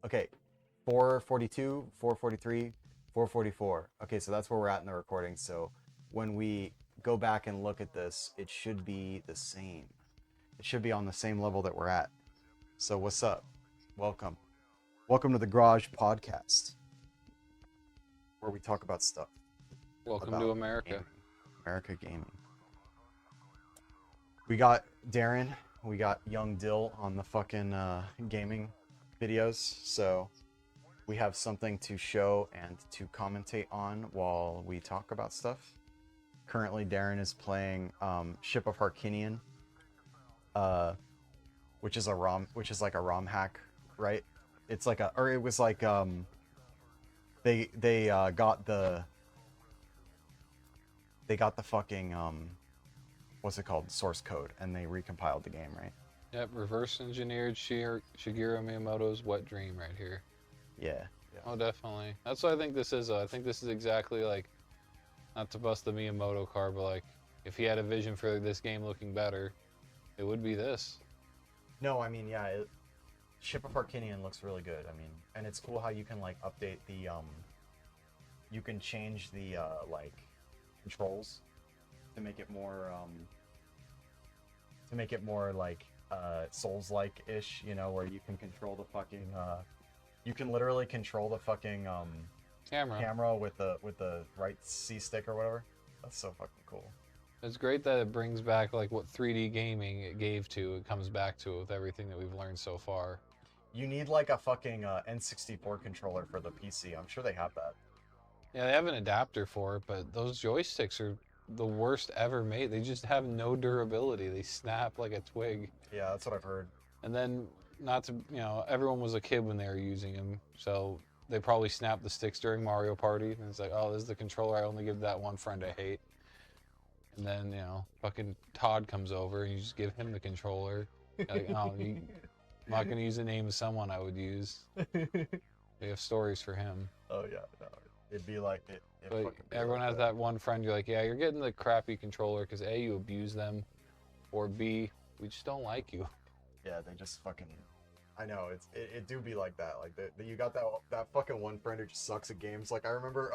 Okay, 442, 443, 444. Okay, so that's where we're at in the recording. So when we go back and look at this, it should be the same. It should be on the same level that we're at. So what's up? Welcome. Welcome to the Garage Podcast, where we talk about stuff. Welcome About to America. Gaming. America gaming. We got Daron, we got Young Dill on the fucking gaming videos, so we have something to show and to commentate on while we talk about stuff. Currently, Daron is playing Ship of Harkinian, which is like a ROM hack, right? It's like it was like they got the fucking what's it called, source code, and they recompiled the game, right? Yep, reverse engineered Shigeru Miyamoto's wet dream right here. Yeah. Oh, definitely. That's what I think this is. I think this is exactly like, not to bust the Miyamoto card, but like, if he had a vision for this game looking better, it would be this. No, I mean, yeah, Ship of Harkinian looks really good. I mean, and it's cool how you can like update the you can change the like controls to make it more like Souls-like ish, you know, where you can control the fucking you can literally control the fucking camera with the right C stick or whatever. That's so fucking cool. It's great that it brings back like what 3D gaming it gave to. It comes back to it with everything that we've learned so far. You need like a fucking N64 controller for the PC. I'm sure they have that. Yeah, they have an adapter for it, but those joysticks are the worst ever made. They just have no durability. They snap like a twig. Yeah, that's what I've heard. And then, not to, everyone was a kid when they were using them, so they probably snapped the sticks during Mario Party, and it's like, oh, this is the controller I only give that one friend I hate. And then, fucking Todd comes over, and you just give him the controller. Like, oh, I'm not going to use the name of someone I would use. They have stories for him. Oh, yeah, no. It'd be like it. But everyone has that one friend, you're like, yeah, you're getting the crappy controller because A, you abuse them, or B, we just don't like you. Yeah, they just fucking. I know it do be like that. Like you got that fucking one friend who just sucks at games. Like I remember,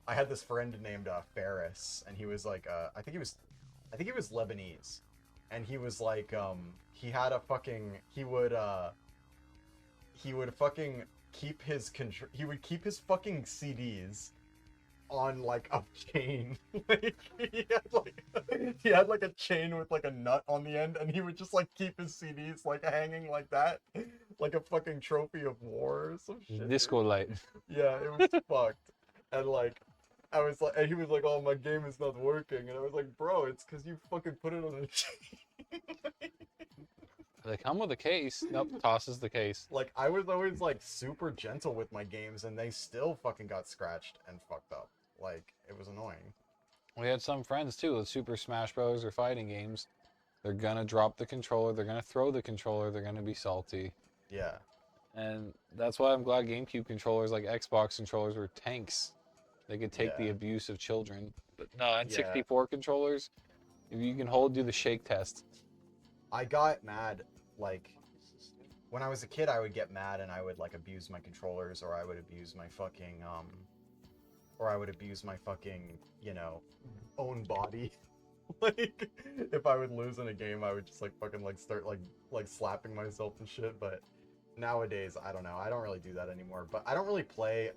I had this friend named Ferris, and he was like, I think he was Lebanese, and he was like, he had a fucking, he would fucking keep his he would keep his fucking CDs on like a chain. Like he had like a chain with like a nut on the end, and he would just like keep his CDs like hanging like that, like a fucking trophy of war or some shit. Disco light. Yeah, it was fucked. And like I was like, and he was like, oh, my game is not working, and I was like, bro, it's because you fucking put it on a chain. They come with a case. Nope, tosses the case. Like, I was always, like, super gentle with my games, and they still fucking got scratched and fucked up. Like, it was annoying. We had some friends, too, with Super Smash Bros. Or fighting games. They're gonna drop the controller, they're gonna throw the controller, they're gonna be salty. Yeah. And that's why I'm glad GameCube controllers, like Xbox controllers, were tanks. They could take the abuse of children. But no, N64 controllers, if you can do the shake test. I got mad, like, when I was a kid, I would get mad and I would, like, abuse my controllers, or I would abuse my fucking, you know, own body. Like, if I would lose in a game, I would just, like, fucking, like, start, like slapping myself and shit, but nowadays, I don't know, I don't really do that anymore, but I don't really play,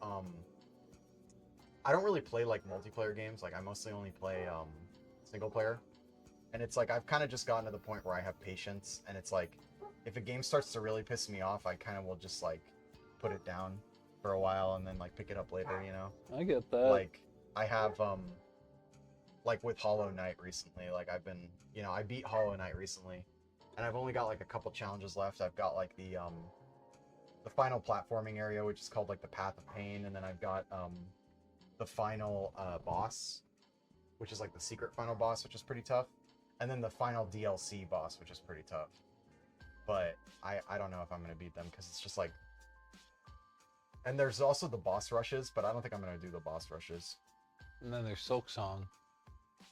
like, multiplayer games. Like, I mostly only play, single player. And it's like, I've kind of just gotten to the point where I have patience, and it's like, if a game starts to really piss me off, I kind of will just, like, put it down for a while and then, like, pick it up later, you know? I get that. Like, I have, like, with Hollow Knight recently, like, I've been, I beat Hollow Knight recently, and I've only got, like, a couple challenges left. I've got, like, the final platforming area, which is called, like, the Path of Pain, and then I've got, the final, boss, which is, like, the secret final boss, which is pretty tough. And then the final DLC boss, which is pretty tough. But I don't know if I'm going to beat them, because it's just like... And there's also the boss rushes, but I don't think I'm going to do the boss rushes. And then there's Silk Song.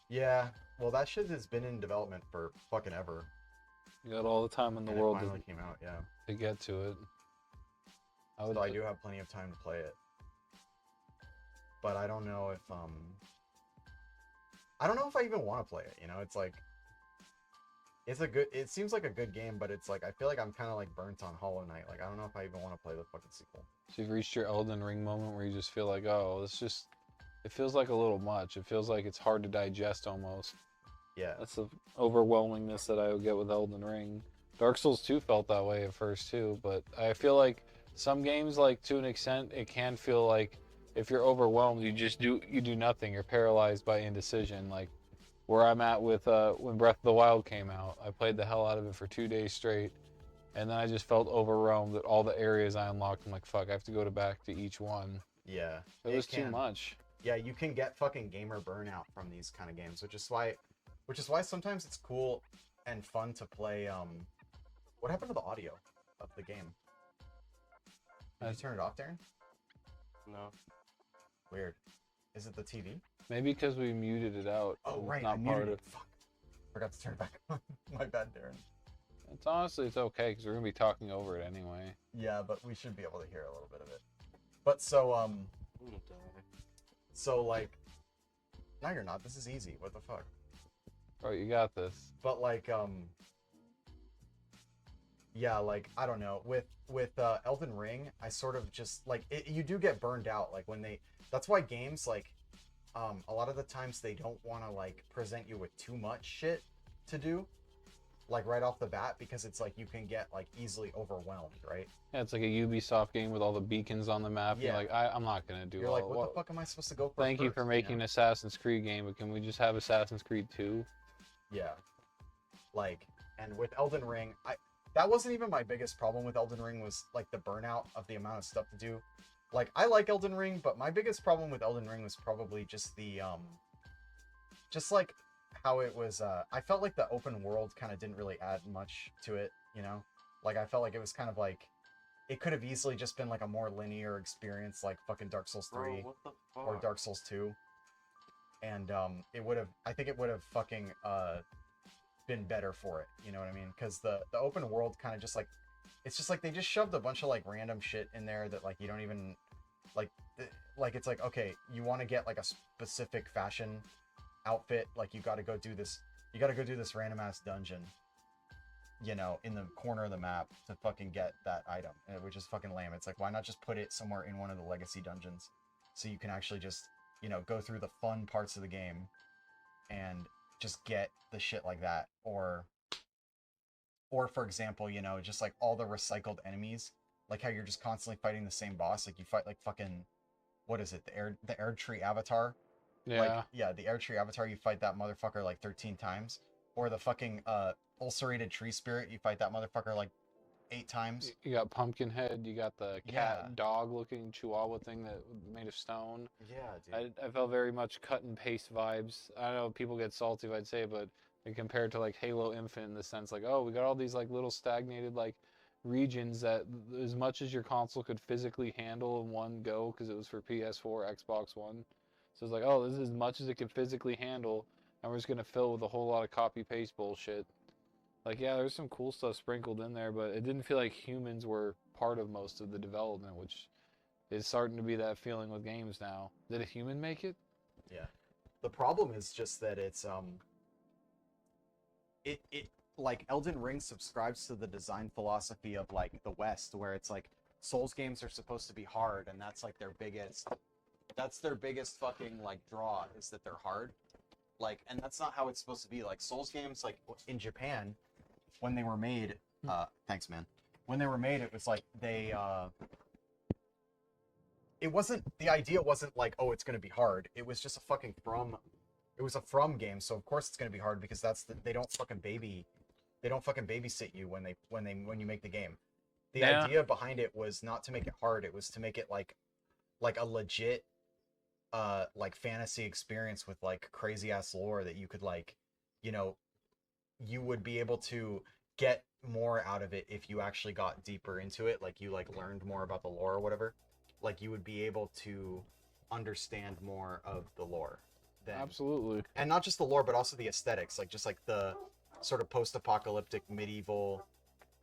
Yeah, well, that shit has been in development for fucking ever. You got all the time in the world It finally came out, yeah. to get to it. So I do have plenty of time to play it. But I don't know if I even want to play it, you know? It's like it seems like a good game, but it's like I feel like I'm kind of like burnt on Hollow Knight. Like I don't know if I even want to play the fucking sequel. So you've reached your Elden Ring moment where you just feel like, oh, it feels like a little much. It feels like it's hard to digest almost. Yeah. That's the overwhelmingness that I would get with Elden Ring. Dark Souls 2 felt that way at first too, but I feel like some games, like to an extent, it can feel like if you're overwhelmed, you do nothing. You're paralyzed by indecision. Like where I'm at with when Breath of the Wild came out, I played the hell out of it for 2 days straight, and then I just felt overwhelmed at all the areas I unlocked. I'm like, fuck, I have to go back to each one. Yeah. It was too much. Yeah, you can get fucking gamer burnout from these kind of games, which is why sometimes it's cool and fun to play. What happened to the audio of the game? Did you turn it off, Darren? No. Weird. Is it the TV? Maybe because we muted it out. Oh, right. Not I part muted of. it. Fuck. Forgot to turn it back on. My bad, Darren. It's honestly, it's okay because we're gonna be talking over it anyway. Yeah, but we should be able to hear a little bit of it. But so like, no, you're not. This is easy. What the fuck? Bro, you got this. But like, yeah, like I don't know. With Elden Ring, I sort of just like you do get burned out. Like when that's why games like, a lot of the times they don't want to like present you with too much shit to do, like right off the bat, because it's like you can get like easily overwhelmed, right? Yeah, it's like a Ubisoft game with all the beacons on the map. Yeah. You're like, I'm not gonna do. You're like, what the fuck am I supposed to go for? Thank you for making an Assassin's Creed game, but can we just have Assassin's Creed 2? Yeah. Like, and with Elden Ring, that wasn't even my biggest problem with Elden Ring, was like the burnout of the amount of stuff to do. Like, I like Elden Ring, but my biggest problem with Elden Ring was probably just the, just like how it was, I felt like the open world kind of didn't really add much to it, you know? Like, I felt like it was kind of like, it could have easily just been like a more linear experience, like fucking Dark Souls 3 Bro, what the fuck? or Dark Souls 2. And, I think it would have fucking, been better for it, you know what I mean? Because the open world kind of just like, it's just like they just shoved a bunch of like random shit in there that like you don't even like it's like, okay, you want to get like a specific fashion outfit, like you got to go do this random ass dungeon, you know, in the corner of the map to fucking get that item, which is fucking lame. It's like, why not just put it somewhere in one of the legacy dungeons so you can actually just, you know, go through the fun parts of the game and just get the shit like that. Or for example, you know, just like all the recycled enemies, like how you're just constantly fighting the same boss. Like you fight like fucking, what is it? The air tree avatar. Yeah. Like, yeah, the air tree avatar, you fight that motherfucker like 13 times. Or the fucking ulcerated tree spirit, you fight that motherfucker like 8 times. You got Pumpkinhead, you got the cat Yeah. dog looking chihuahua thing that made of stone. Yeah, dude. I felt very much cut and paste vibes. I know people get salty if I'd say, but compared to like Halo Infinite in the sense like, oh, we got all these like little stagnated like regions that as much as your console could physically handle in one go, because it was for PS4, Xbox One. So it's like, oh, this is as much as it can physically handle, and we're just gonna fill with a whole lot of copy paste bullshit. Like, yeah, there's some cool stuff sprinkled in there, but it didn't feel like humans were part of most of the development, which is starting to be that feeling with games now. Did a human make it? Yeah. The problem is just that it's it like Elden Ring subscribes to the design philosophy of like the West, where it's like Souls games are supposed to be hard, and that's like their biggest fucking like draw, is that they're hard. Like, and that's not how it's supposed to be. Like Souls games, like in Japan, when they were made, thanks man. When they were made, it was like the idea wasn't like, oh, it's gonna be hard. It was just a fucking it was a From game, so of course it's gonna be hard, because they don't fucking babysit you when you make the game. The idea behind it was not to make it hard, it was to make it like a legit like fantasy experience with like crazy ass lore that you could like, you know, you would be able to get more out of it if you actually got deeper into it, like you like learned more about the lore or whatever. Like you would be able to understand more of the lore. Absolutely. And not just the lore, but also the aesthetics, like just like the sort of post-apocalyptic medieval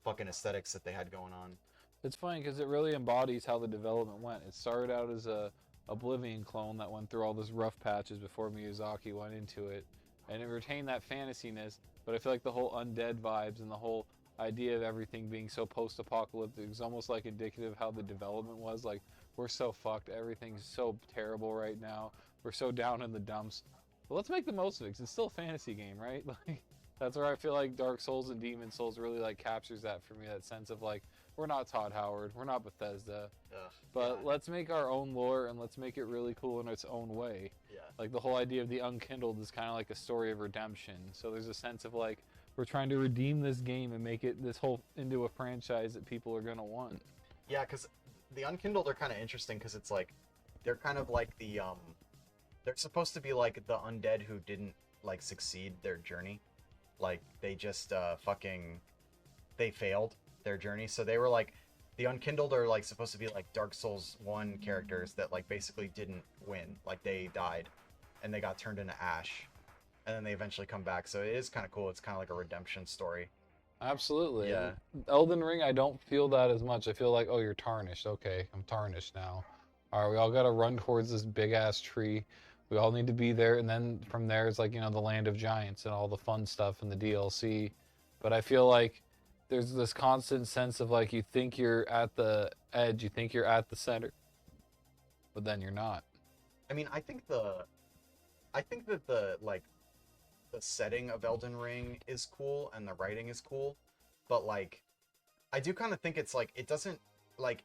fucking aesthetics that they had going on. It's funny because it really embodies how the development went. It started out as a Oblivion clone that went through all those rough patches before Miyazaki went into it, and it retained that fantasyness. But I feel like the whole undead vibes and the whole idea of everything being so post-apocalyptic is almost like indicative of how the development was. Like, we're so fucked. Everything's so terrible right now. We're so down in the dumps. But let's make the most of it, 'cause it's still a fantasy game, right? Like, that's where I feel like Dark Souls and Demon Souls really like captures that for me. That sense of like, we're not Todd Howard, we're not Bethesda, but let's make our own lore and let's make it really cool in its own way. Yeah. Like the whole idea of the Unkindled is kind of like a story of redemption. So there's a sense of like, we're trying to redeem this game and make it this whole into a franchise that people are gonna want. Yeah, because the Unkindled are kind of interesting because it's like they're kind of like the they're supposed to be like the undead who didn't like succeed their journey, like they just they failed their journey. So they were like the Unkindled are like supposed to be like Dark Souls 1 characters that like basically didn't win, like they died and they got turned into ash and then they eventually come back. So it is kind of cool. It's kind of like a redemption story. Absolutely. Yeah. Elden Ring, I don't feel that as much. I feel like, oh, you're tarnished. Okay, I'm tarnished now. All right, we all got to run towards this big ass tree. We all need to be there, and then from there it's like, the land of giants and all the fun stuff and the DLC. But I feel like there's this constant sense of like, you think you're at the edge, you think you're at the center, but then you're not. I mean, I think that the like the setting of Elden Ring is cool and the writing is cool, but like I do kind of think it's like it doesn't like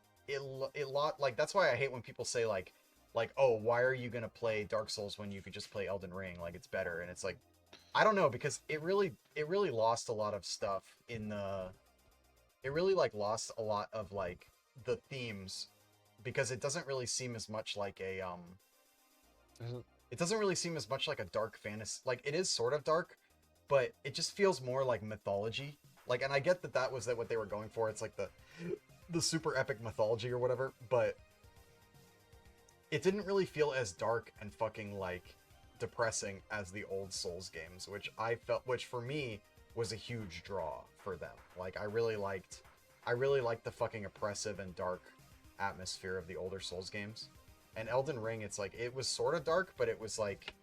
like that's why I hate when people say like oh, why are you gonna play Dark Souls when you could just play Elden Ring, like it's better. And it's like, I don't know, because it really lost a lot of stuff in the like lost a lot of like the themes, because it doesn't really seem as much like a it doesn't really seem as much like a dark fantasy. Like, it is sort of dark, but it just feels more like mythology. Like, and I get that was what they were going for. It's like the super epic mythology or whatever, but it didn't really feel as dark and fucking like depressing as the old Souls games, which for me was a huge draw for them. Like, I really liked the fucking oppressive and dark atmosphere of the older Souls games. And Elden Ring, it's like, it was sort of dark, but it was like,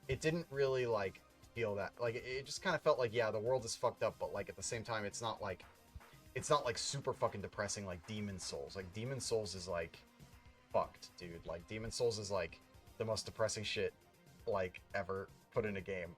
it didn't really like feel that. Like, it just kind of felt like, yeah, the world is fucked up, but like at the same time, it's not like super fucking depressing like Demon Souls. Like, Demon Souls is like fucked, dude. Like, Demon Souls is like the most depressing shit like ever put in a game.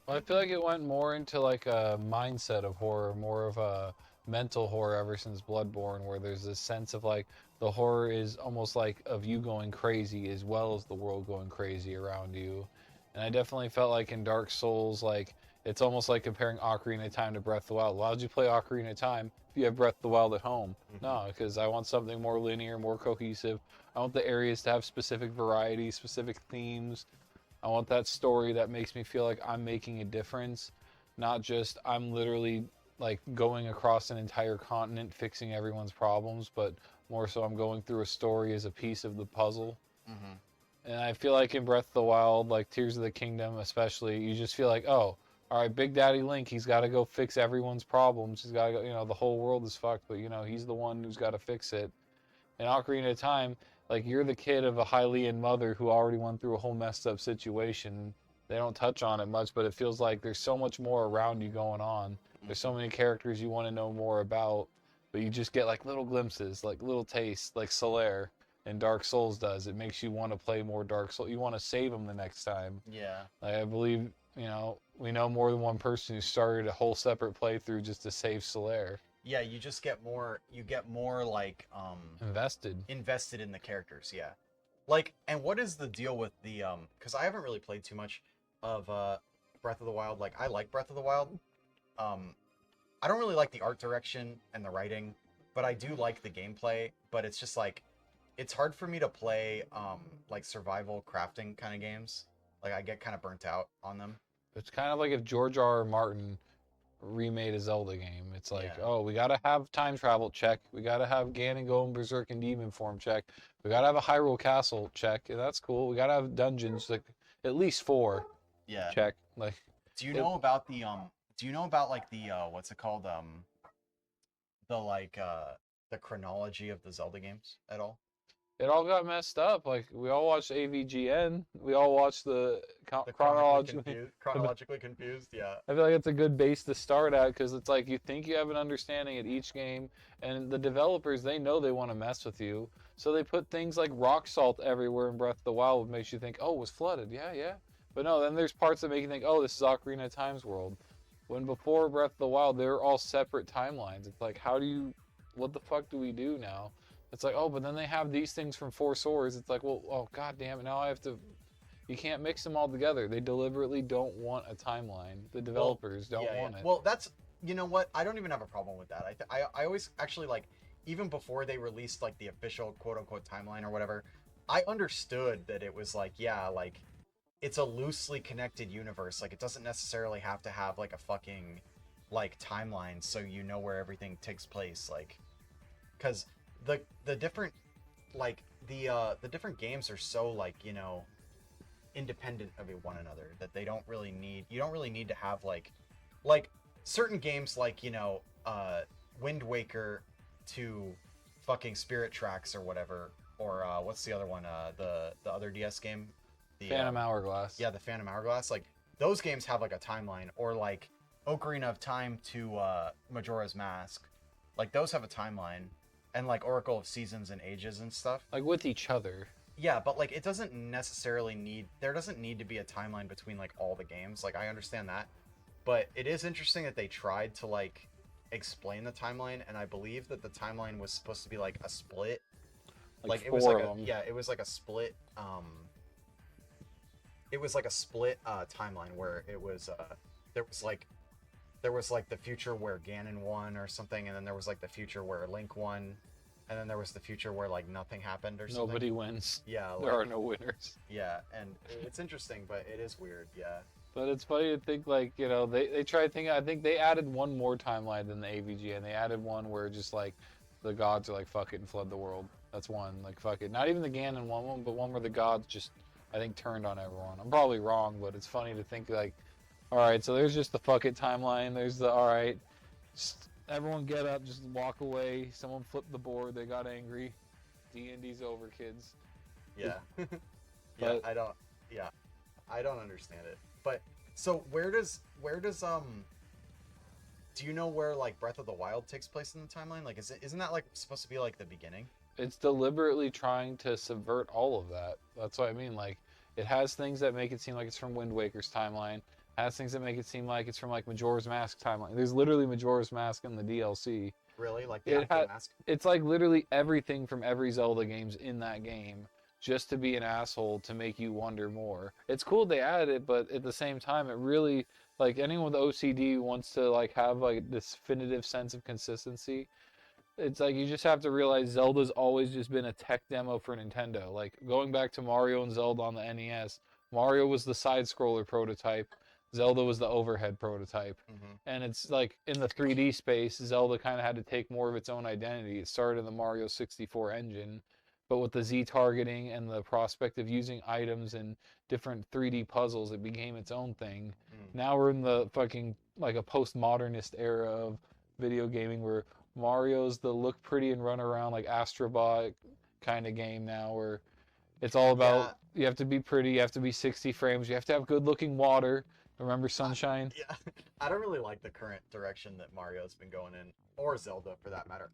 I feel like it went more into like a mindset of horror, more of a mental horror ever since Bloodborne, where there's this sense of like the horror is almost like of you going crazy as well as the world going crazy around you. And I definitely felt like in Dark Souls, like it's almost like comparing Ocarina of Time to Breath of the Wild. Why would you play Ocarina of Time if you have Breath of the Wild at home? Mm-hmm. No, because I want something more linear, more cohesive. I want the areas to have specific variety, specific themes. I want that story that makes me feel like I'm making a difference, not just I'm literally like going across an entire continent fixing everyone's problems, but more so I'm going through a story as a piece of the puzzle. Mm-hmm. And I feel like in Breath of the Wild, like Tears of the Kingdom especially, you just feel like, oh, all right, Big Daddy Link, he's got to go fix everyone's problems. He's got to go, the whole world is fucked, but, he's the one who's got to fix it. In Ocarina of Time, like, you're the kid of a Hylian mother who already went through a whole messed up situation. They don't touch on it much, but it feels like there's so much more around you going on. There's so many characters you want to know more about, but you just get like little glimpses, like little tastes, like Solaire in Dark Souls does. It makes you want to play more Dark Souls. You want to save them the next time. Yeah. Like, I believe, we know more than one person who started a whole separate playthrough just to save Solaire. Yeah, you just get more, like, invested in the characters, yeah. Like, and what is the deal with the, because I haven't really played too much of, Breath of the Wild. Like, I like Breath of the Wild. I don't really like the art direction and the writing, but I do like the gameplay, but it's just like, it's hard for me to play, like, survival crafting kind of games. Like, I get kind of burnt out on them. It's kind of like if George R.R. Martin remade a Zelda game. It's like, Yeah. oh, we gotta have time travel, check. We gotta have Ganon going berserk in demon form, check. We gotta have a Hyrule Castle, check. Yeah, that's cool. We gotta have dungeons, like at least 4. Yeah. Check. Like, do you know about the what's it called? The the chronology of the Zelda games at all? It all got messed up. Like, we all watched AVGN. We all watched the The chronologically. chronologically confused, yeah. I feel like it's a good base to start at because it's like you think you have an understanding at each game, and the developers, they know they want to mess with you. So they put things like rock salt everywhere in Breath of the Wild, which makes you think, oh, it was flooded. Yeah, yeah. But no, then there's parts that make you think, oh, this is Ocarina of Time's world. When before Breath of the Wild, they were all separate timelines. It's like, what the fuck do we do now? It's like, oh, but then they have these things from Four Swords. It's like, well, oh, god damn it, now I have to... You can't mix them all together. They deliberately don't want a timeline. The developers don't want it. Well, that's... You know what? I don't even have a problem with that. I always actually, like, even before they released, like, the official quote-unquote timeline or whatever, I understood that it was like, yeah, like, it's a loosely connected universe. Like, it doesn't necessarily have to have, like, a fucking, like, timeline so you know where everything takes place. Like, because the different, like, the different games are so, like, you know, independent of one another that you don't really need to have, like certain games, like, you know, Wind Waker to fucking Spirit Tracks or whatever, or what's the other one, the other DS game, the Phantom Hourglass. Yeah, the Phantom Hourglass. Like, those games have, like, a timeline. Or, like, Ocarina of Time to Majora's Mask, like, those have a timeline. And, like, Oracle of Seasons and Ages and stuff. Like, with each other. Yeah, but, like, it doesn't necessarily need... There doesn't need to be a timeline between, like, all the games. Like, I understand that. But it is interesting that they tried to, like, explain the timeline. And I believe that the timeline was supposed to be, like, a split. Like, it was like a... Yeah, it was like a split... It was like a split timeline where it was... There was, like, the future where Ganon won or something, and then there was, like, the future where Link won, and then there was the future where, like, nothing happened or something. Nobody wins. Yeah. Like, there are no winners. Yeah, and it's interesting, but it is weird, yeah. But it's funny to think, like, you know, they tried thinking, I think they added one more timeline than the AVG, and they added one where just, like, the gods are like, fuck it, and flood the world. That's one. Like, fuck it. Not even the Ganon one, but one where the gods just, I think, turned on everyone. I'm probably wrong, but it's funny to think, like, alright, so there's just the fuck it timeline. There's the, alright, everyone get up, just walk away. Someone flipped the board, they got angry. D&D's over, kids. Yeah. Yeah, I don't understand it. But, so where does, do you know where, like, Breath of the Wild takes place in the timeline? Like, isn't that, like, supposed to be, like, the beginning? It's deliberately trying to subvert all of that. That's what I mean. Like, it has things that make it seem like it's from Wind Waker's timeline. Has things that make it seem like it's from, like, Majora's Mask timeline. There's literally Majora's Mask in the DLC. Really? Like the mask? It's like literally everything from every Zelda games in that game, just to be an asshole to make you wonder more. It's cool they added it, but at the same time, it really, like, anyone with OCD wants to, like, have, like, this definitive sense of consistency. It's like you just have to realize Zelda's always just been a tech demo for Nintendo. Like, going back to Mario and Zelda on the NES, Mario was the side-scroller prototype. Zelda was the overhead prototype. Mm-hmm. And it's like, in the 3D space, Zelda kind of had to take more of its own identity. It started in the Mario 64 engine, but with the Z targeting and the prospect of using items and different 3D puzzles, it became its own thing. Now we're in the fucking, like, a postmodernist era of video gaming where Mario's the look pretty and run around like Astrobot kind of game now, where it's all about, you have to be pretty, you have to be 60 frames, you have to have good looking water. Remember Sunshine? Yeah, I don't really like the current direction that Mario's been going in, or Zelda for that matter.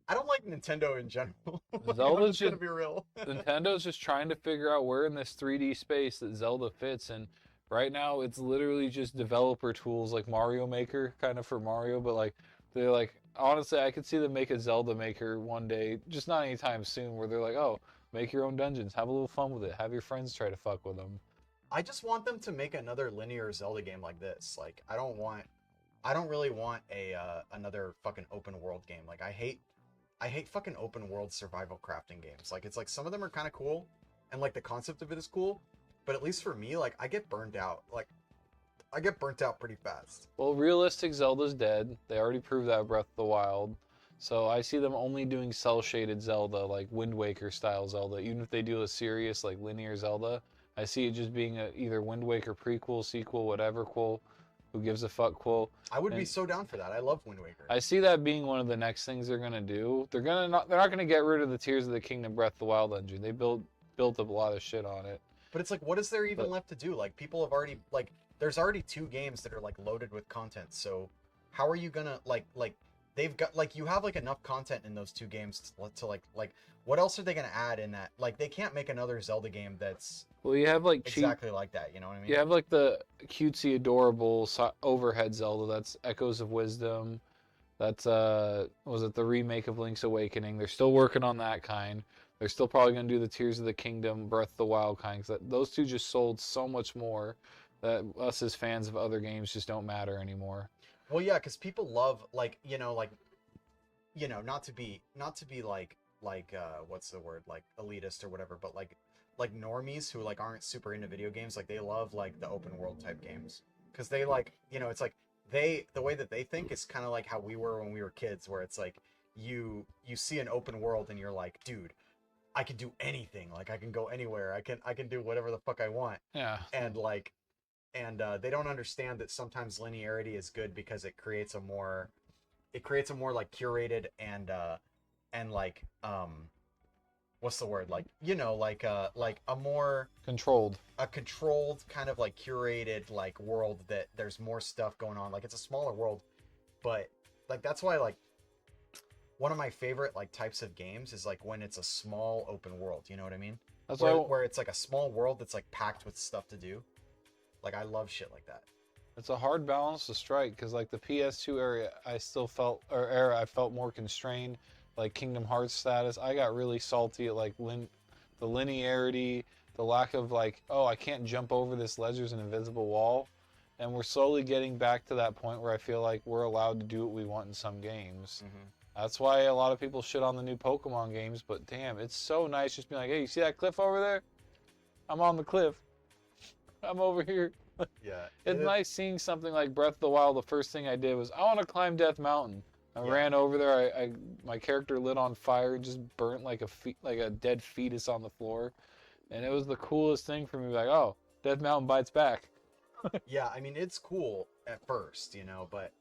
I don't like Nintendo in general. Zelda's just gonna be real. Nintendo's just trying to figure out where in this 3D space that Zelda fits, and right now it's literally just developer tools like Mario Maker, kind of for Mario, but like they're like, honestly, I could see them make a Zelda Maker one day, just not anytime soon, where they're like, oh, make your own dungeons, have a little fun with it, have your friends try to fuck with them. I just want them to make another linear Zelda game like this. Like, I don't really want another fucking open world game. Like, I hate fucking open world survival crafting games. Like, it's like some of them are kind of cool, and like the concept of it is cool, but at least for me, like, I get burned out. Like, I get burnt out pretty fast. Well, realistic Zelda's dead. They already proved that with Breath of the Wild. So I see them only doing cel-shaded Zelda, like Wind Waker style Zelda. Even if they do a serious, like, linear Zelda, I see it just being either Wind Waker prequel, sequel, whatever, who gives a fuck, Quill. I would be so down for that. I love Wind Waker. I see that being one of the next things they're gonna do. They're not gonna get rid of the Tears of the Kingdom Breath of the Wild engine. They built up a lot of shit on it. But it's like, what is there even left to do? Like, people have already, like, there's already 2 games that are, like, loaded with content. So how are you gonna, like, they've got, like, you have, like, enough content in those 2 games to like, what else are they gonna add in that? Like, they can't make another Zelda game that's Well, you have, like, exactly like that, you know what I mean? You have, like, the cutesy, adorable overhead Zelda. That's Echoes of Wisdom. That's, was it the remake of Link's Awakening? They're still working on that kind. They're still probably going to do the Tears of the Kingdom, Breath of the Wild kind. Cause those 2 just sold so much more that us as fans of other games just don't matter anymore. Well, yeah, because people love, like, not to be like, what's the word? Like, elitist or whatever, but, like normies who, like, aren't super into video games, like, they love, like, the open world type games. Because they, like, it's like, the way that they think is kind of like how we were when we were kids, where it's like, you see an open world and you're like, dude, I can do anything. Like, I can go anywhere. I can do whatever the fuck I want. Yeah. And like, they don't understand that sometimes linearity is good because it creates a more like curated and like, what's the word? Like, like a more controlled kind of like curated like world that there's more stuff going on. Like, it's a smaller world, but like, that's why, like, one of my favorite, like, types of games is, like, when it's a small open world, you know what I mean? That's where it's, like, a small world that's, like, packed with stuff to do. Like, I love shit like that. It's a hard balance to strike, because, like, the PS2 area, I felt more constrained. Like, Kingdom Hearts status, I got really salty at, like, the linearity, the lack of, like, oh, I can't jump over this ledge, there's an invisible wall. And we're slowly getting back to that point where I feel like we're allowed to do what we want in some games. Mm-hmm. That's why a lot of people shit on the new Pokemon games, but damn, it's so nice just being like, hey, you see that cliff over there? I'm on the cliff. I'm over here. Yeah. It's nice seeing something like Breath of the Wild. The first thing I did was, I want to climb Death Mountain. I ran over there. My character lit on fire and just burnt like a dead fetus on the floor. And it was the coolest thing for me. Like, oh, Death Mountain bites back. Yeah, I mean, it's cool at first, but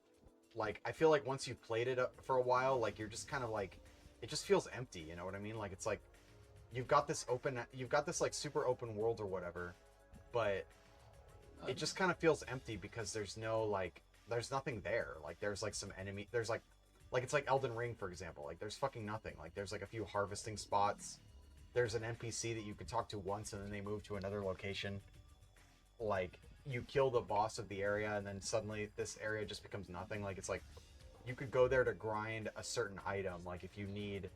like, I feel like once you've played it for a while, like, you're just kind of like, it just feels empty, you know what I mean? Like, it's like, you've got this like super open world or whatever, but it just kind of feels empty because there's nothing there. Like, there's like some enemy, there's like it's like Elden Ring, for example. Like, there's fucking nothing. Like, there's like a few harvesting spots. There's an NPC that you can talk to once and then they move to another location. Like, you kill the boss of the area and then suddenly this area just becomes nothing. Like, it's like, you could go there to grind a certain item. Like, if you need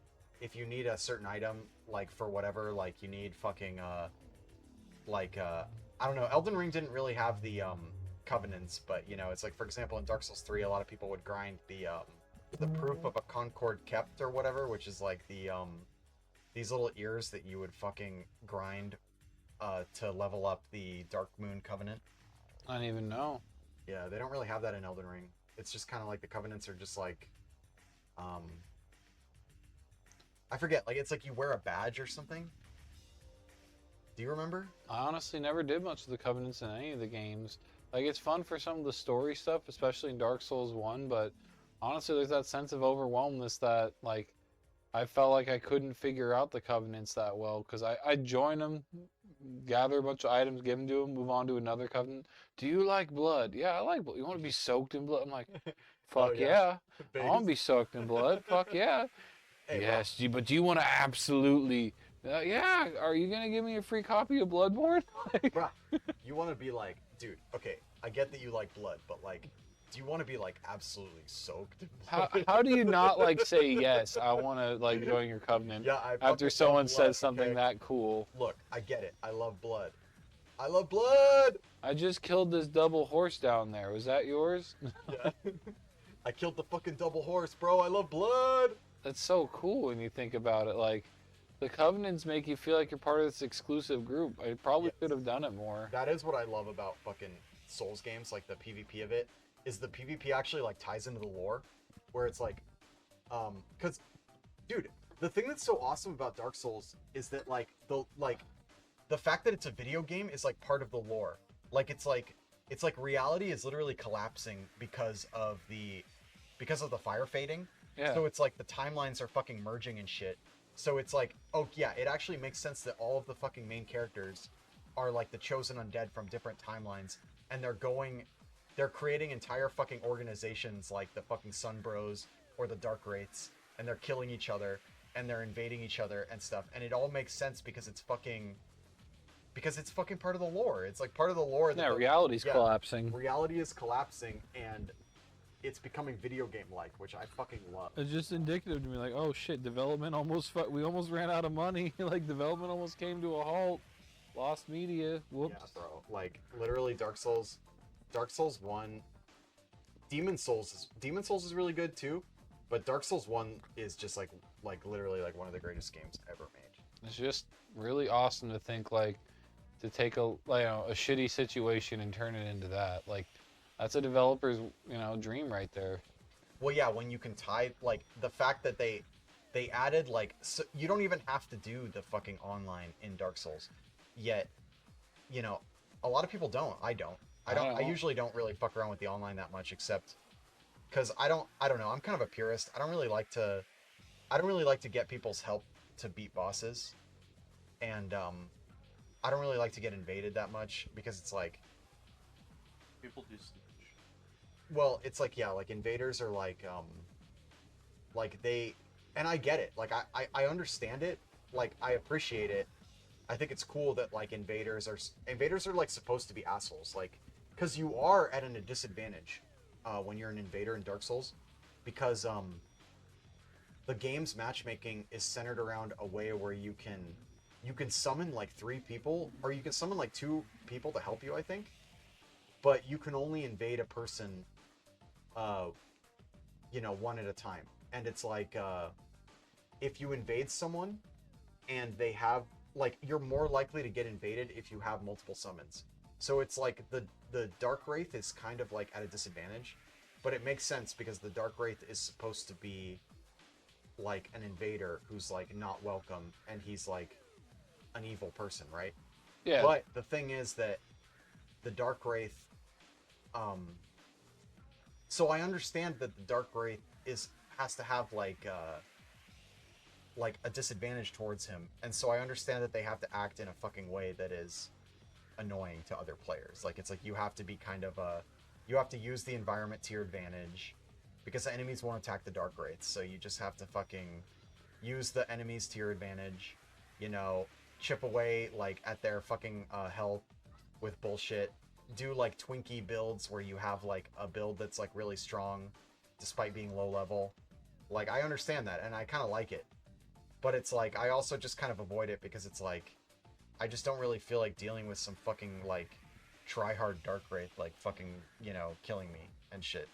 a certain item, like, for whatever, like, you need fucking, I don't know, Elden Ring didn't really have the, covenants, but, it's like, for example, in Dark Souls 3, a lot of people would grind the proof of a Concord kept or whatever, which is like these little ears that you would fucking grind, to level up the Dark Moon Covenant. I don't even know. Yeah, they don't really have that in Elden Ring. It's just kind of like the covenants are just like, I forget, like, it's like you wear a badge or something. Do you remember? I honestly never did much of the covenants in any of the games. Like, it's fun for some of the story stuff, especially in Dark Souls 1, but honestly, there's that sense of overwhelmness that, like, I felt like I couldn't figure out the covenants that well, because I join them, gather a bunch of items, give them to them, move on to another covenant. Do you like blood? Yeah, I like blood. You want to be soaked in blood? I'm like, fuck yeah. I want to be soaked in blood. Fuck yeah. Hey, yes, but do you want to absolutely... yeah, are you going to give me a free copy of Bloodborne? Bruh, you want to be like, dude, okay, I get that you like blood, but, like, do you want to be, like, absolutely soaked in blood? How do you not, like, say, yes, I want to, like, join your covenant after someone says something that cool? Look, I get it. I love blood. I love blood! I just killed this double horse down there. Was that yours? Yeah. I killed the fucking double horse, bro. I love blood! That's so cool when you think about it. Like, the covenants make you feel like you're part of this exclusive group. I probably could have done it more. That is what I love about fucking Souls games, like the PvP of it, is the PvP actually, like, ties into the lore, where it's like, cause, dude, the thing that's so awesome about Dark Souls is that, like, the fact that it's a video game is, like, part of the lore. Like, it's like, it's like reality is literally collapsing because of the fire fading. Yeah. So it's like the timelines are fucking merging and shit. So it's like, oh yeah, it actually makes sense that all of the fucking main characters are like the chosen undead from different timelines, and they're creating entire fucking organizations like the fucking Sun Bros or the Dark Wraiths, and they're killing each other and they're invading each other and stuff, and it all makes sense because it's fucking part of the lore. It's like part of the lore that Reality's collapsing. Reality is collapsing, and it's becoming video game like, which I fucking love. It's just indicative to me, like, oh shit, development we almost ran out of money. Like, development almost came to a halt. Lost media. Whoops. Yeah, bro. Like, literally, Dark Souls 1, Demon Souls is really good too, but Dark Souls 1 is just like literally like one of the greatest games ever made. It's just really awesome to think, like, to take a shitty situation and turn it into that. Like, that's a developer's, dream right there. Well, yeah, when you can tie, like, the fact that they added, like, so you don't even have to do the fucking online in Dark Souls, yet, a lot of people don't. I don't. I usually don't really fuck around with the online that much, except because I don't know. I'm kind of a purist. I don't really like to get people's help to beat bosses, and I don't really like to get invaded that much because it's like people do stupid shit. Well, it's like, yeah, like invaders are like they, and I get it. Like I understand it. Like I appreciate it. I think it's cool that like invaders are like supposed to be assholes. Like, because you are at a disadvantage when you're an invader in Dark Souls, because the game's matchmaking is centered around a way where you can summon like 3 people, or you can summon like 2 people to help you, I think, but you can only invade a person one at a time. And it's like if you invade someone and they have, like, you're more likely to get invaded if you have multiple summons. So it's like the Dark Wraith is kind of like at a disadvantage, but it makes sense because the Dark Wraith is supposed to be like an invader who's like not welcome, and he's like an evil person, right? Yeah. But the thing is that the Dark Wraith, so I understand that the Dark Wraith has to have like a disadvantage towards him, and so I understand that they have to act in a fucking way that is annoying to other players. Like, it's like you have to be you have to use the environment to your advantage, because the enemies won't attack the Dark Wraiths, so you just have to fucking use the enemies to your advantage, chip away like at their fucking health with bullshit, do like Twinkie builds where you have like a build that's like really strong despite being low level. Like, I understand that, and I kind of like it, but it's like I also just kind of avoid it because it's like I just don't really feel like dealing with some fucking like try-hard Dark Wraith like fucking killing me and shit.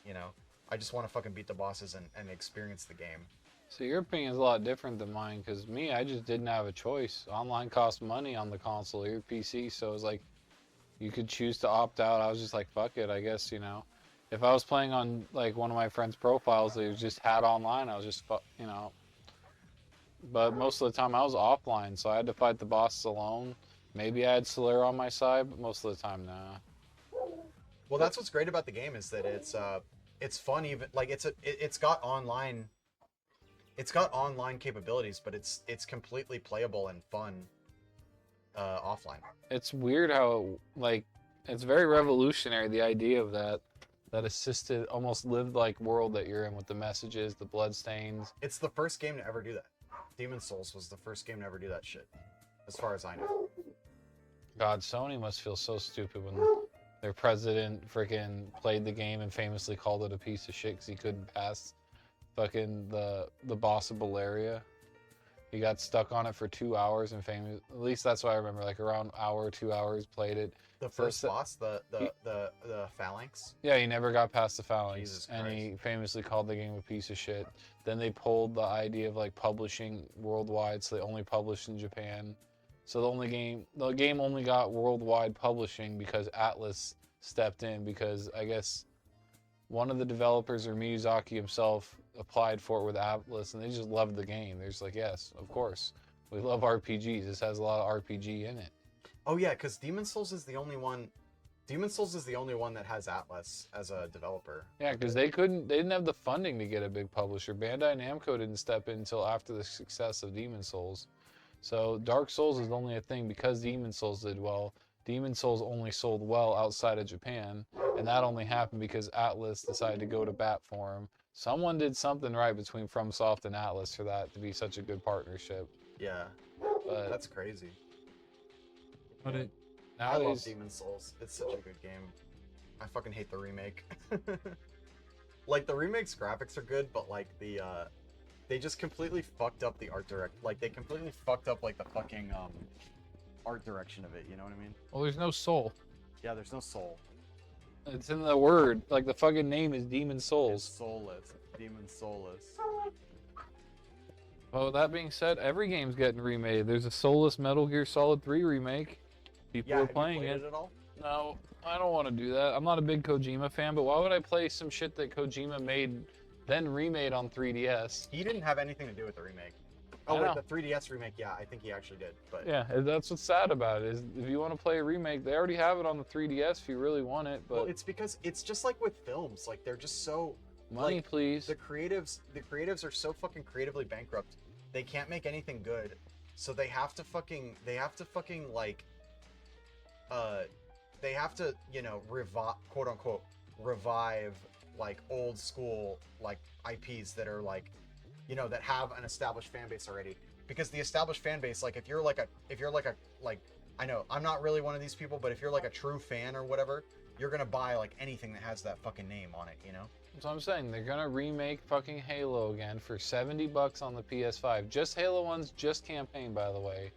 I just want to fucking beat the bosses and experience the game. So your opinion is a lot different than mine, because me, I just didn't have a choice. Online cost money on the console or your PC, so it was like you could choose to opt out. I was just like, fuck it, I guess, If I was playing on like one of my friends' profiles that just had online, I was just, But most of the time I was offline, so I had to fight the bosses alone. Maybe I had Solaire on my side, but most of the time, nah. Well, that's what's great about the game, is that it's fun. Even like it's got online capabilities, but it's completely playable and fun offline. It's weird how it's very revolutionary, the idea of that assisted, almost lived like world that you're in with the messages, the bloodstains. It's the first game to ever do that. Demon's Souls was the first game to ever do that shit, as far as I know. God, Sony must feel so stupid when their president freaking played the game and famously called it a piece of shit because he couldn't pass fucking the boss of Baleria. He got stuck on it for 2 hours and at least that's what I remember, like around hour, 2 hours, played it. The first boss, the Phalanx? Yeah, he never got past the Phalanx. Jesus and Christ. He famously called the game a piece of shit. Then they pulled the idea of like publishing worldwide, so they only published in Japan. So the game only got worldwide publishing because Atlas stepped in, because I guess one of the developers, or Miyazaki himself, applied for it with Atlas, and they just loved the game. They're just like, yes, of course, we love RPGs. This has a lot of RPG in it. Oh yeah, because Demon's Souls is the only one. Demon's Souls is the only one that has Atlas as a developer. Yeah, because they didn't have the funding to get a big publisher. Bandai Namco didn't step in until after the success of Demon's Souls. So Dark Souls is only a thing because Demon's Souls did well. Demon's Souls only sold well outside of Japan, and that only happened because Atlas decided to go to bat for him. Someone did something right between FromSoft and Atlas for that to be such a good partnership. Yeah, But that's crazy. But it I love nowadays, Demon's Souls. It's such a good game. I fucking hate the remake. Like, the remake's graphics are good, but like they just completely fucked up the art direct. Like, they completely fucked up like the fucking art direction of it. You know what I mean? well, there's no soul. Yeah, there's no soul. It's in the word. Like the fucking name is Demon's It's Souls. soulless. Demon's soulless. Well, with that being said, every game's getting remade. There's a soulless Metal Gear Solid 3 remake. People Yeah, are have you playing played it. at all? No, I don't want to do that. I'm not a big Kojima fan, but why would I play some shit that Kojima made, then remade on 3DS? He didn't have anything to do with the remake. I Oh wait, know. the 3DS remake, yeah, I think he actually did. But Yeah, that's what's sad about it. Is if you want to play a remake, they already have it on the 3DS if you really want it. But well, it's because it's just like with films, like they're just so money, like, please. the creatives are so fucking creatively bankrupt. They can't make anything good, so they have to fucking like they have to, you know, quote unquote revive like old school like IPs that are like, you know, that have an established fan base already. Because the established fan base, like if you're like I know I'm not really one of these people, but if you're like a true fan or whatever, you're gonna buy like anything that has that fucking name on it, you know? That's what I'm saying. They're gonna remake fucking Halo again for $70 on the PS5. Just Halo 1's just campaign, by the way.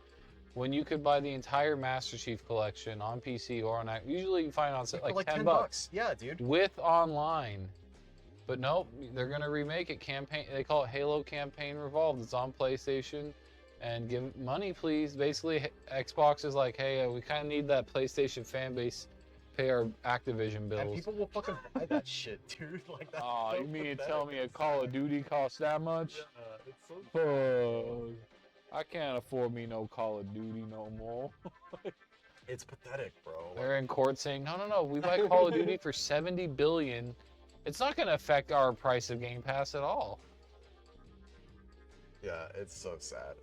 When you could buy the entire Master Chief collection on PC or on usually you find on For like $10. $10 Yeah, dude. with online. But nope, they're gonna remake it. Campaign. They call it Halo Campaign Revolved. It's on PlayStation, and give money, please. Basically, Xbox is like, hey, we kind of need that PlayStation fan base. Pay our Activision bills. And people will fucking buy that shit, dude. Like that. Oh, you mean to tell me a Call of Duty costs that much? Yeah, it's so Fuck. I can't afford me no Call of Duty no more. It's pathetic, bro. They're in court saying, no, we buy Call of Duty for $70 billion. It's not going to affect our price of Game Pass at all. Yeah, it's so sad.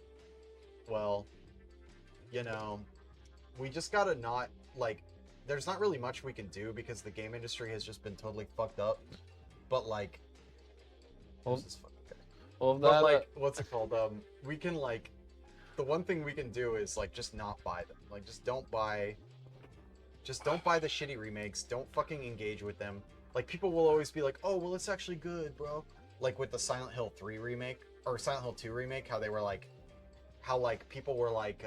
Well, you know, we just gotta not, like, there's not really much we can do because the game industry has just been totally fucked up. But, like, Well, this is fucking okay. Well, But, that, like, what's it called? We can, like, the one thing we can do is, like, just not buy them. Like, just don't buy the shitty remakes. Don't fucking engage with them. Like, people will always be like, oh, well, it's actually good, bro. Like, with the Silent Hill 3 remake, or Silent Hill 2 remake, how they were like, people were like,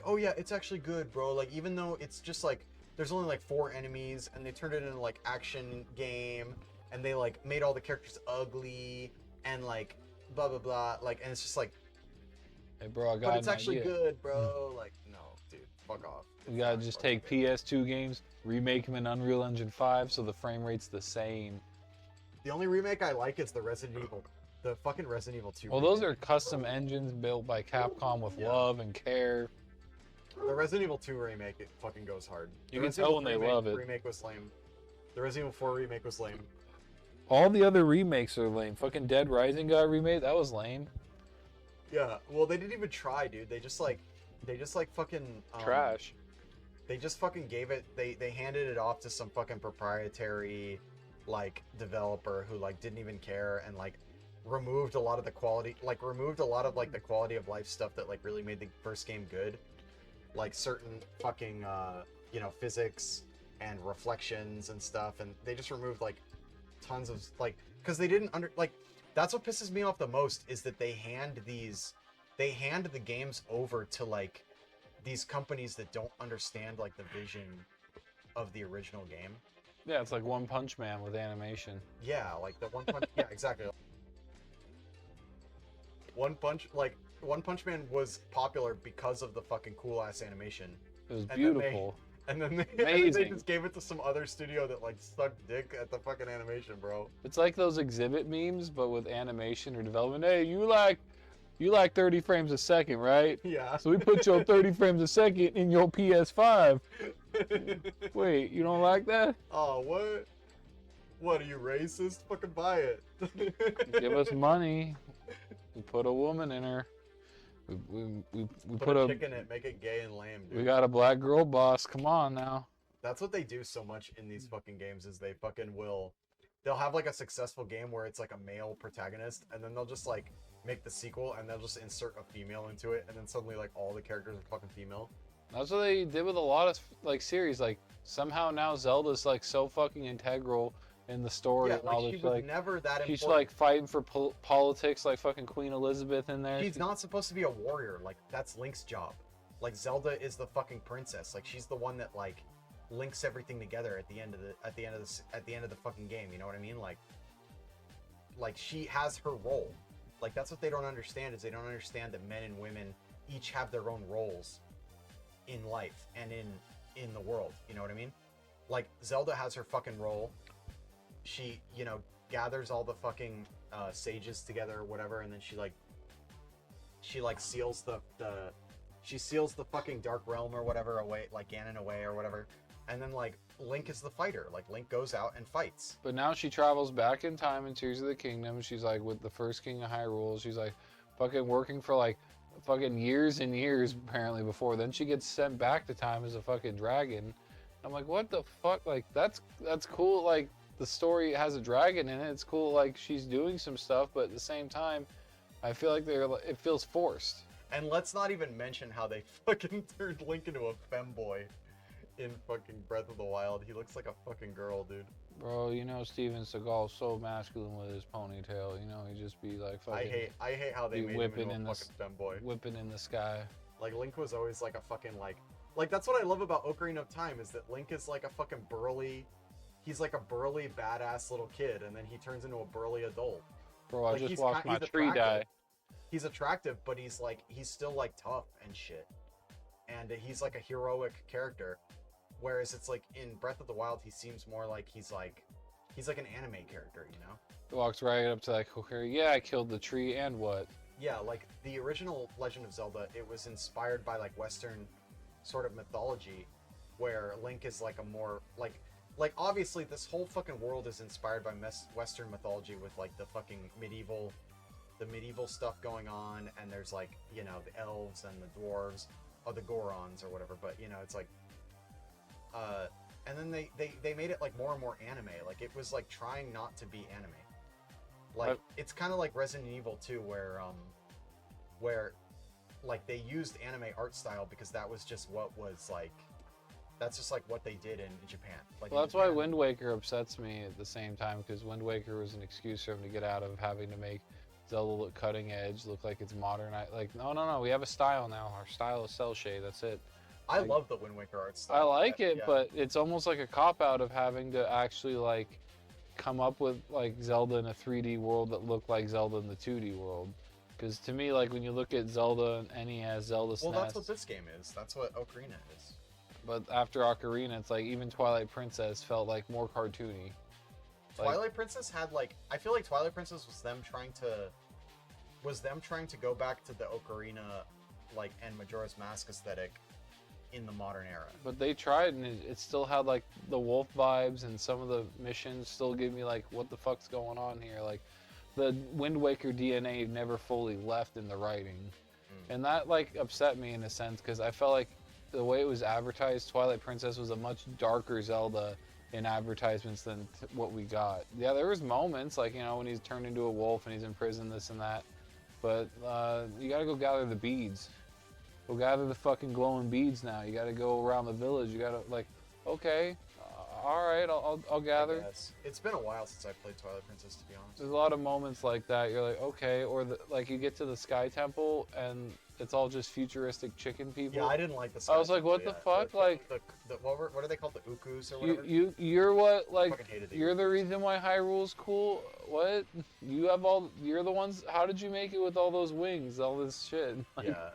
oh yeah, it's actually good, bro. Like, even though it's just like, there's only like 4 enemies, and they turned it into like action game, and they like made all the characters ugly, and like, blah, blah, blah. Like, and it's just like, hey, bro, I got but it's an actually idea. good, bro. Like, no, dude, fuck off. We It's gotta not just fucking take good. PS2 games, remake them in Unreal Engine 5 so the frame rate's the same. The only remake I like is the fucking Resident Evil 2 Well, those remake. are custom engines built by Capcom with Yeah. love and care. The Resident Evil 2 remake, it fucking goes hard. You The can Resident tell Evil when they 3 love it. remake was lame. The Resident Evil 4 remake was lame. All the other remakes are lame. Fucking Dead Rising got remade. That was lame. Yeah, well, they didn't even try, dude. They just like fucking Trash. They just fucking gave it. They handed it off to some fucking proprietary, like, developer who like didn't even care and like removed a lot of the quality, like the quality of life stuff that like really made the first game good, like certain fucking you know, physics and reflections and stuff, and they just removed like tons of like, because they didn't that's what pisses me off the most is that they hand the games over to like these companies that don't understand like the vision of the original game. Yeah, it's like One Punch Man with animation. Yeah, like the One Punch. Yeah, exactly. One Punch Man was popular because of the fucking cool ass animation. It was And then they- beautiful. And then they Amazing. just gave it to some other studio that like sucked dick at the fucking animation, bro. It's like those exhibit memes, but with animation or development. Hey, you like You like 30 frames a second, right? Yeah. So we put your 30 frames a second in your PS5. Wait, you don't like that? Oh, what? What, are you racist? Fucking buy it. Give us money. We put a woman in her. We put a chick in it, make it gay and lame, dude. We got a black girl boss. Come on now. That's what they do so much in these fucking games is they fucking will... They'll have like a successful game where it's like a male protagonist, and then they'll just like make the sequel and they'll just insert a female into it, and then suddenly like all the characters are fucking female. That's what they did with a lot of like series. Like somehow now Zelda's like so fucking integral in the story Yeah, and like all she this. was Like never that she's important. like fighting for politics, like fucking Queen Elizabeth in there. She's not supposed to be a warrior. Like that's Link's job. Like Zelda is the fucking princess. Like she's the one that like links everything together at the end of the fucking game. You know what I mean? Like she has her role. Like that's what they don't understand is they don't understand that men and women each have their own roles in life and in the world. You know what I mean? Like Zelda has her fucking role. She, you know, gathers all the fucking sages together or whatever, and then she seals the fucking Dark Realm or whatever away, like Ganon away or whatever. And then like Link is the fighter. Like Link goes out and fights. But now she travels back in time in Tears of the Kingdom. She's like with the first king of Hyrule. She's like fucking working for like fucking years and years apparently before. Then she gets sent back to time as a fucking dragon. I'm like, what the fuck? Like that's cool. Like the story has a dragon in it. It's cool. Like she's doing some stuff, but at the same time, I feel like it feels forced. And let's not even mention how they fucking turned Link into a femboy in fucking Breath of the Wild. He looks like a fucking girl, dude. Bro, you know Steven Seagal's so masculine with his ponytail. You know, he just be like fucking. I hate how they made him into a fucking femboy. Whipping in the sky. Like Link was always like a fucking like that's what I love about Ocarina of Time is that Link is like a fucking burly. He's like a burly badass little kid, and then he turns into a burly adult. Bro, I like, just watched my tree die. He's attractive, but he's still like tough and shit. And he's like a heroic character. Whereas it's like in Breath of the Wild, he seems more like he's like an anime character, you know? He walks right up to like, okay, yeah, I killed the tree, and what? Yeah, like the original Legend of Zelda, it was inspired by like Western sort of mythology, where Link is like a more like obviously this whole fucking world is inspired by Western mythology with like the fucking medieval stuff going on, and there's like, you know, the elves and the dwarves, or the Gorons or whatever, but you know, it's like and then they made it like more and more anime. Like it was like trying not to be anime. Like it's kind of like Resident Evil 2 where like they used anime art style because that was just what was like that's just like what they did in Japan. Like well, that's why Wind Waker upsets me at the same time, because Wind Waker was an excuse for him to get out of having to make Zelda look cutting edge, look like it's modern. Like no, we have a style now. Our style is cell shade. That's it. I love the Wind Waker art style. I like it, yeah. But it's almost like a cop-out of having to actually like come up with like Zelda in a 3D world that looked like Zelda in the 2D world. Because to me, like when you look at Zelda and NES, Zelda SNES... Well, that's what this game is. That's what Ocarina is. But after Ocarina, it's like even Twilight Princess felt like more cartoony. Twilight Princess had like... I feel like Twilight Princess was them trying to go back to the Ocarina like and Majora's Mask aesthetic in the modern era. But they tried, and it still had like the wolf vibes, and some of the missions still give me like, what the fuck's going on here? Like the Wind Waker DNA never fully left in the writing. And that like upset me in a sense, because I felt like the way it was advertised, Twilight Princess was a much darker Zelda in advertisements than what we got. Yeah, there was moments like, you know, when he's turned into a wolf and he's in prison, this and that, but you gotta go gather the beads. Go gather the fucking glowing beads now. You gotta go around the village. You gotta, like, okay, all right, I'll gather. It's been a while since I played Twilight Princess, to be honest. There's a lot of moments like that. You're like, okay, or like you get to the Sky Temple and it's all just futuristic chicken people. Yeah, I didn't like the Sky I was like, Temple, what the fuck? Like, what are they called? The Ukus or whatever? You're what? Like, you're Ukus. the reason why Hyrule's cool? What? You're the ones. How did you make it with all those wings? All this shit. Like, yeah.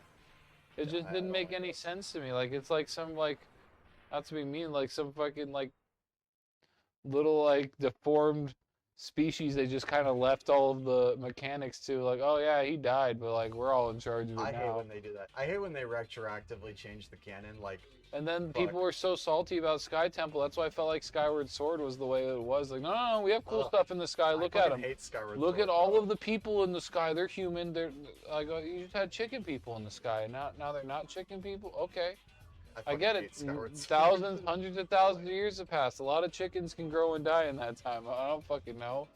It just didn't make any sense to me. Like, it's like some, like, not to be mean, like some fucking, like, little, like, deformed species, they just kind of left all of the mechanics to like, oh yeah, he died, but like we're all in charge of it I now. hate when they do that. I hate when they retroactively change the canon. Like, And then fuck. people were so salty about Sky Temple. That's why I felt like Skyward Sword was the way it was. Like, no, we have cool Ugh. stuff in the sky. Look at I them. hate Skyward Look Sword, at all bro. of the people in the sky. They're human. They're like, you just had chicken people in the sky, and now they're not chicken people. Okay, I fucking get hate it. Skyward Sword. Thousands, hundreds of thousands of years have passed. A lot of chickens can grow and die in that time. I don't fucking know.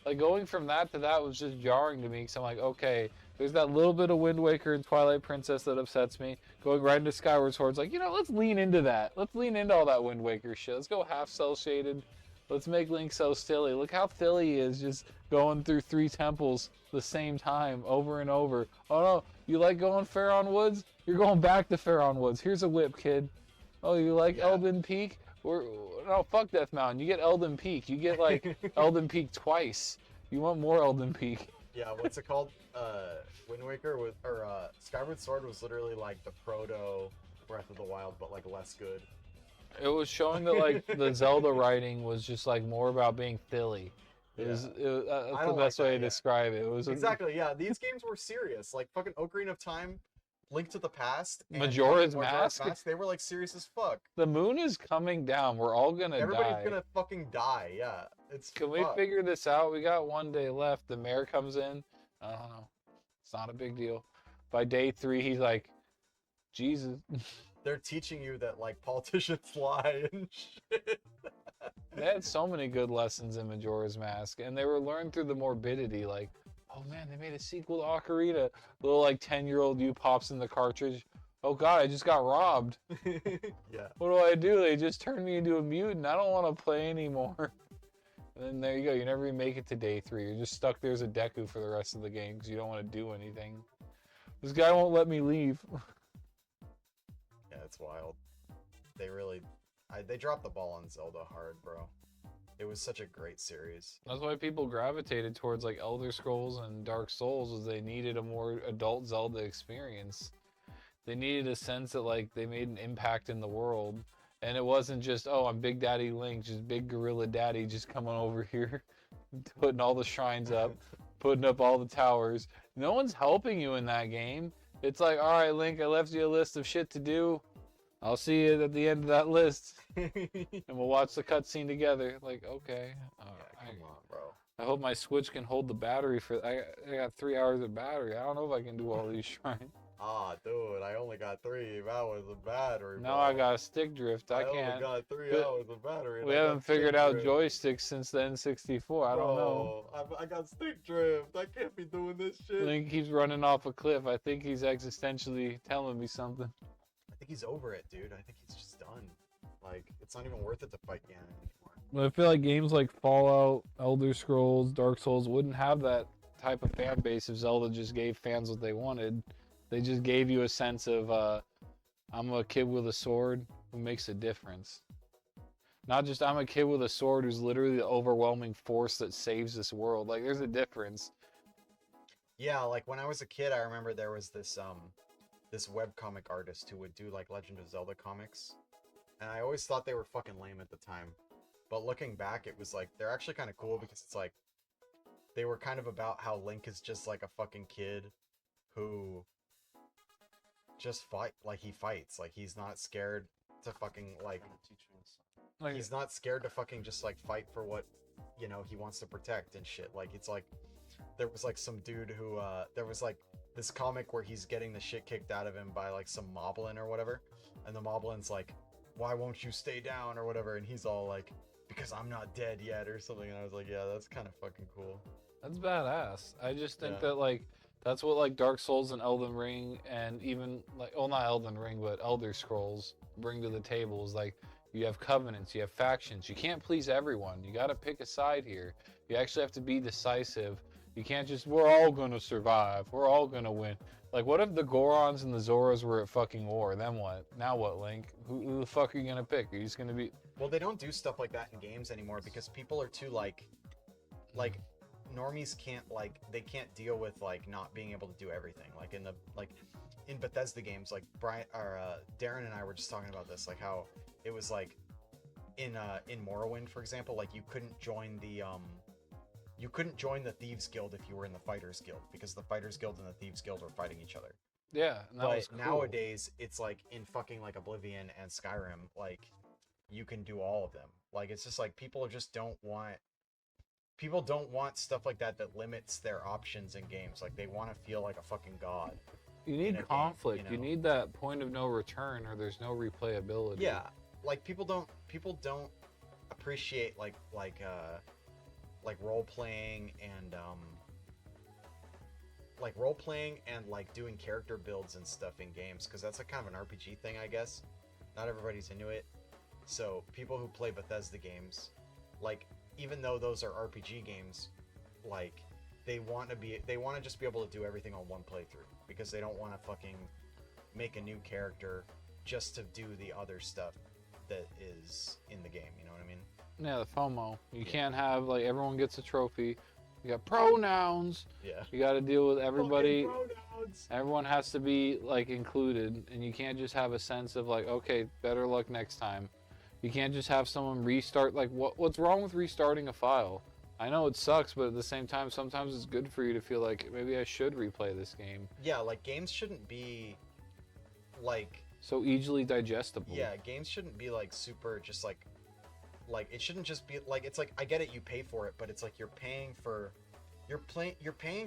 Like, going from that to that was just jarring to me, because I'm like, okay, there's that little bit of Wind Waker and Twilight Princess that upsets me. Going right into Skyward Sword, it's like, let's lean into that. Let's lean into all that Wind Waker shit. Let's go half cel-shaded. Let's make Link so silly. Look how silly he is, just going through 3 temples the same time, over and over. Oh no, you like going Faron Woods? You're going back to Faron Woods. Here's a whip, kid. Oh, you like Elden Peak? No, fuck Death Mountain. You get Elden Peak. You get, like, Elden Peak twice. You want more Elden Peak. Yeah, what's it called? Wind Waker Skyward Sword was literally like the proto Breath of the Wild, but like less good. It was showing that, like, the Zelda writing was just, like, more about being silly. That's the best way to describe it. It was exactly, yeah. These games were serious. Like fucking Ocarina of Time, Link to the Past, and Majora's Mask. They were like serious as fuck. The moon is coming down. We're all gonna Everybody's gonna fucking die. Yeah, Can we figure this out? We got 1 day left. The mayor comes in. I don't know. It's not a big deal. By day 3, he's like, Jesus. They're teaching you that like politicians lie and shit. They had so many good lessons in Majora's Mask, and they were learned through the morbidity. Like, oh man, they made a sequel to Ocarina. Little like 10-year-old you pops in the cartridge. Oh god, I just got robbed. Yeah. What do? They just turned me into a mutant. I don't want to play anymore. And then there you go. You never even make it to day 3. You're just stuck there as a Deku for the rest of the game because you don't want to do anything. This guy won't let me leave. Yeah, it's wild. They dropped the ball on Zelda hard, bro. It was such a great series. That's why people gravitated towards like Elder Scrolls and Dark Souls, was they needed a more adult Zelda experience. They needed a sense that like they made an impact in the world. And it wasn't just, oh, I'm Big Daddy Link, just big gorilla daddy just coming over here, putting all the shrines up, putting up all the towers. No one's helping you in that game. It's like, all right, Link, I left you a list of shit to do. I'll see you at the end of that list. And we'll watch the cutscene together. Like, okay. Yeah, come on, bro. I hope my Switch can hold the battery for... I got 3 hours of battery. I don't know if I can do all these shrines. Ah, dude, I only got 3 hours of battery. Now bro. I got a stick drift. I only can't. got 3 hours of battery. We haven't figured out joysticks since the N64. I don't know. I got stick drift. I can't be doing this shit. Link keeps running off a cliff. I think he's existentially telling me something. I think he's over it, dude. I think he's just done. Like, it's not even worth it to fight Ganon anymore. But I feel like games like Fallout, Elder Scrolls, Dark Souls wouldn't have that type of fan base if Zelda just gave fans what they wanted. They just gave you a sense of, I'm a kid with a sword who makes a difference. Not just I'm a kid with a sword who's literally the overwhelming force that saves this world. Like, there's a difference. Yeah, like when I was a kid, I remember there was this webcomic artist who would do like Legend of Zelda comics. And I always thought they were fucking lame at the time. But looking back, it was like, they're actually kind of cool because it's like, they were kind of about how Link is just like a fucking kid who just he fights. Like, he's not scared to fucking, like, he's not scared to fucking just, like, fight for what, you know, he wants to protect and shit. Like, it's like, there was, like, some dude who, there was, like, this comic where he's getting the shit kicked out of him by, like, some moblin or whatever. And the moblin's like, why won't you stay down or whatever? And he's all like, because I'm not dead yet or something. And I was like, yeah, that's kind of fucking cool. That's badass. I just think that, like, that's what, like, Dark Souls and Elden Ring and even, like, well, not Elden Ring, but Elder Scrolls bring to the table is, like, you have covenants, you have factions. You can't please everyone. You got to pick a side here. You actually have to be decisive. You can't just, we're all going to survive. We're all going to win. Like, what if the Gorons and the Zoras were at fucking war? Then what? Now what, Link? Who the fuck are you going to pick? Are you just going to be... Well, they don't do stuff like that in games anymore because people are too, like, normies can't, like, they can't deal with, like, not being able to do everything. Like, in Bethesda games, like, Darren and I were just talking about this, like, how it was, like, in Morrowind, for example, like you couldn't join the Thieves Guild if you were in the Fighters Guild, because the Fighters Guild and the Thieves Guild were fighting each other. Yeah, and that was But cool. nowadays, it's like in fucking like Oblivion and Skyrim, like you can do all of them. Like it's just like people don't want stuff like that limits their options in games. Like they want to feel like a fucking god. You in a need game, conflict. You know? need that point of no return, or there's no replayability. Yeah, like people don't appreciate like role playing and like doing character builds and stuff in games, because that's a kind of an RPG thing, I guess. Not everybody's into it. So people who play Bethesda games, like even though those are RPG games, like they want to just be able to do everything on one playthrough, because they don't want to fucking make a new character just to do the other stuff that is in the game, you know what I mean? Yeah, the FOMO. You can't have like everyone gets a trophy. You got pronouns. Yeah. You got to deal with everybody. Fucking pronouns. Everyone has to be like included, and you can't just have a sense of like, okay, better luck next time. You can't just have someone restart. Like, what's wrong with restarting a file? I know it sucks, but at the same time, sometimes it's good for you to feel like maybe I should replay this game. Yeah, like games shouldn't be like so easily digestible. Yeah, games shouldn't be like super just like it shouldn't just be like, it's like, I get it, you pay for it, but it's like you're paying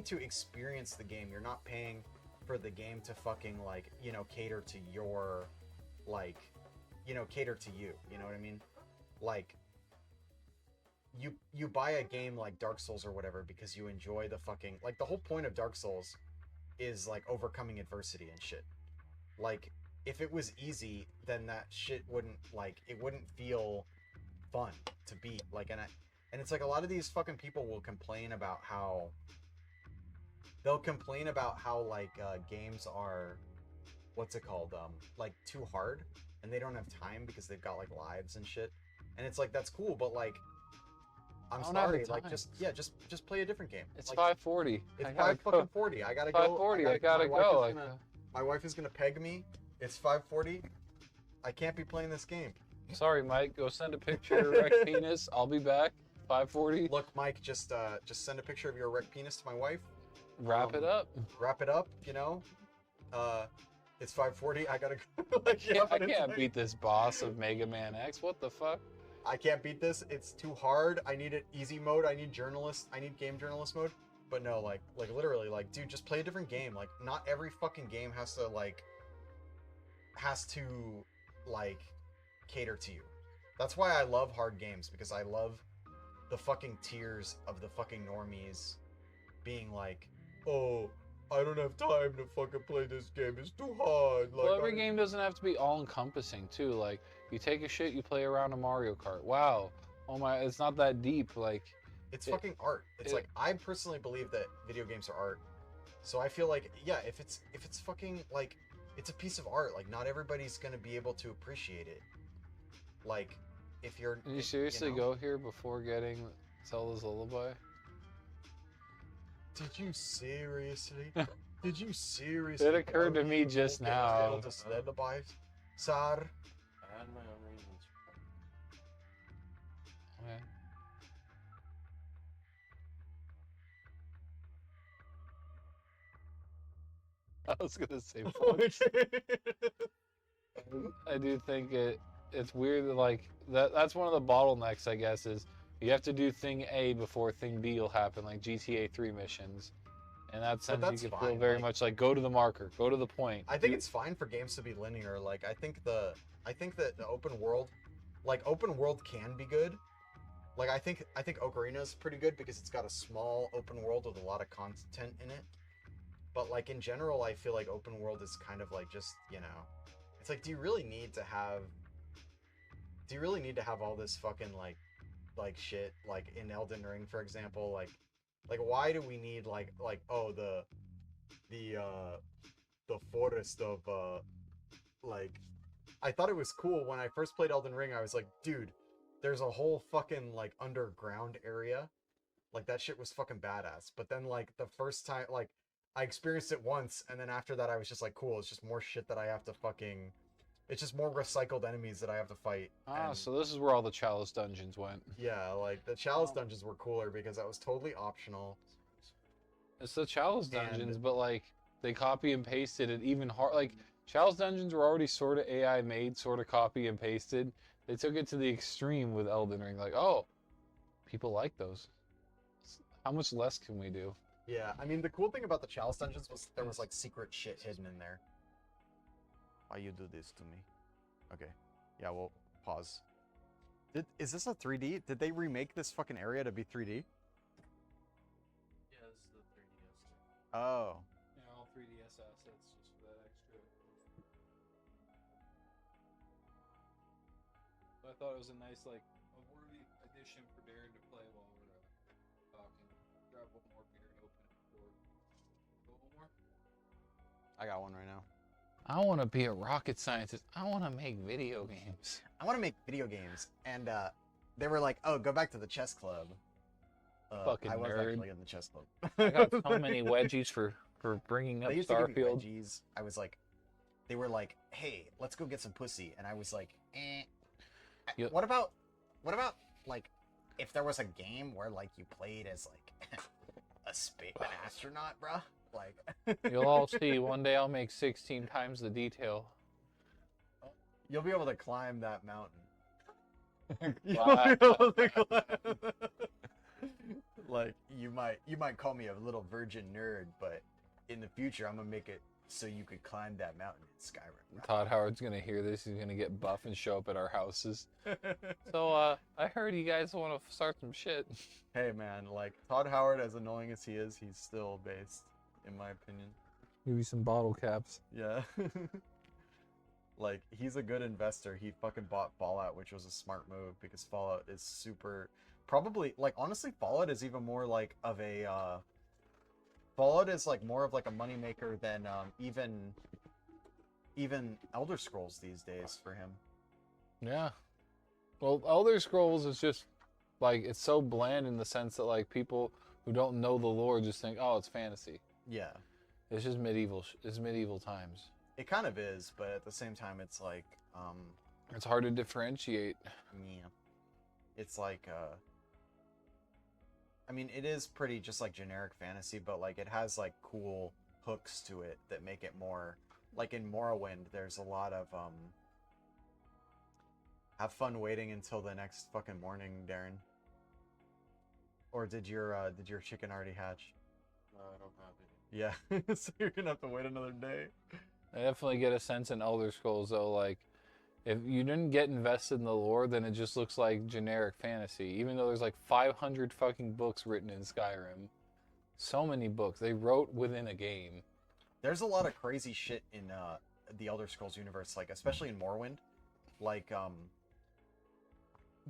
to experience the game. You're not paying for the game to fucking like, you know, cater to your like, you know, cater to you, you know what I mean? Like you buy a game like Dark Souls or whatever because you enjoy the fucking, like the whole point of Dark Souls is like overcoming adversity and shit. Like if it was easy, then that shit wouldn't feel fun to beat. Like, and it's like a lot of these fucking people will complain about how like games are, what's it called, like too hard, and they don't have time because they've got like lives and shit. And it's like, that's cool, but like, I'm sorry, like just play a different game. It's like, 5:40. It's 5:40. I gotta go. 5:40. I gotta go. My wife is gonna peg me. It's 5:40. I can't be playing this game. Sorry, Mike. Go send a picture of your erect penis. I'll be back. 5:40. Look, Mike, just send a picture of your erect penis to my wife. Wrap it up. Wrap it up. You know. It's 5:40. I gotta go. I can't beat this boss of Mega Man X. What the fuck? I can't beat this. It's too hard. I need it easy mode. I need game journalist mode. But no, like literally, like, dude, just play a different game. Like, not every fucking game has to cater to you. That's why I love hard games, because I love the fucking tears of the fucking normies being like, oh, I don't have time to fucking play this game. It's too hard. Like, well, every game doesn't have to be all-encompassing, too. Like, you take a shit, you play around a Mario Kart. Wow. Oh my, it's not that deep. Like, it's fucking art. It's like, I personally believe that video games are art. So I feel like, yeah, if it's fucking, like, it's a piece of art. Like, not everybody's gonna be able to appreciate it. Like, if you're... Did you seriously go here before getting Zelda's Lullaby? Did you seriously? Did you seriously? It occurred to me just now. Lullaby, Sar. I had my own reasons. Okay. I was gonna say I do think it's weird that, like, that's one of the bottlenecks, I guess, is you have to do thing A before thing B will happen, like GTA 3 missions. In that sense, you can feel very much like, go to the marker, go to the point. I think it's fine for games to be linear. Like, I think that the open world can be good. Like, I think Ocarina is pretty good because it's got a small open world with a lot of content in it. But like in general, I feel like open world is kind of like, just, you know, it's like, do you really need to have all this fucking like shit, like in Elden Ring, for example? Like why do we need like oh, the forest of like, I thought it was cool when I first played Elden Ring. I was like, dude, there's a whole fucking like underground area. Like, that shit was fucking badass. But then, like, the first time, like, I experienced it once, and then after that I was just like, cool, it's just more shit that I have to fucking It's just more recycled enemies that I have to fight. Ah, and, so this is where all the Chalice dungeons went. yeah, like the Chalice dungeons were cooler because that was totally optional. It's the Chalice And- dungeons, but like they copy and pasted it even hard. Like Chalice dungeons were already sort of AI made, sort of copy and pasted. They took it to the extreme with Elden Ring. Like, oh, people like those. How much less can we do? Yeah, I mean the cool thing about the Chalice dungeons was there was like secret shit hidden in there. Why you do this to me? Okay, yeah, well, pause. Is this a 3D? Did they remake this fucking area to be 3D? Yeah, this is the 3DS. Oh. Yeah, all 3DS assets just for that extra. So I thought it was a nice, like, a worthy addition for Daron to play while we're talking. Grab one more beer and open it for. Go one more. I got one right now. I want to be a rocket scientist. I want to make video games. I want to make video games, and they were like, "Oh, go back to the chess club." Fucking I was nerd. actually in the chess club. I got so many wedgies for bringing up They used to give me Starfield. wedgies. I was like, they were like, "Hey, let's go get some pussy," and I was like, "Eh." You- What about like, if there was a game where like you played as like an astronaut, bruh? Like, You'll all see. One day I'll make 16 times the detail. you'll be able to climb that mountain. Wow. You'll be able to climb- like you might call me a little virgin nerd, but in the future I'm gonna make it so you could climb that mountain in Skyrim. Todd Howard's gonna hear this. He's gonna get buff and show up at our houses. So I heard you guys want to start some shit. Hey man, like Todd Howard, as annoying as he is, he's still based, in my opinion. Give you some bottle caps. Yeah. Like, he's a good investor. He fucking bought Fallout, which was a smart move because Fallout is super... Probably, like, honestly, Fallout is even more, like, of a, Fallout is, like, more of, like, a moneymaker than, even Elder Scrolls these days for him. Yeah. Well, Elder Scrolls is just, like, it's so bland in the sense that, like, people who don't know the lore just think, oh, it's fantasy. Yeah. It's just medieval. It's medieval times. It kind of is, but at the same time, it's like, It's hard to differentiate. yeah. It's like, I mean, it is pretty just like generic fantasy, but like it has like cool hooks to it that make it more, like in Morrowind, there's a lot of, have fun waiting until the next fucking morning, Darren. Or did your chicken already hatch? No, I don't have it. Yeah, so you're gonna have to wait another day. I definitely get a sense in Elder Scrolls, though, like, if you didn't get invested in the lore, then it just looks like generic fantasy. Even though there's like 500 fucking books written in Skyrim. So many books. They wrote within a game. There's a lot of crazy shit in the Elder Scrolls universe, like especially in Morrowind. Like,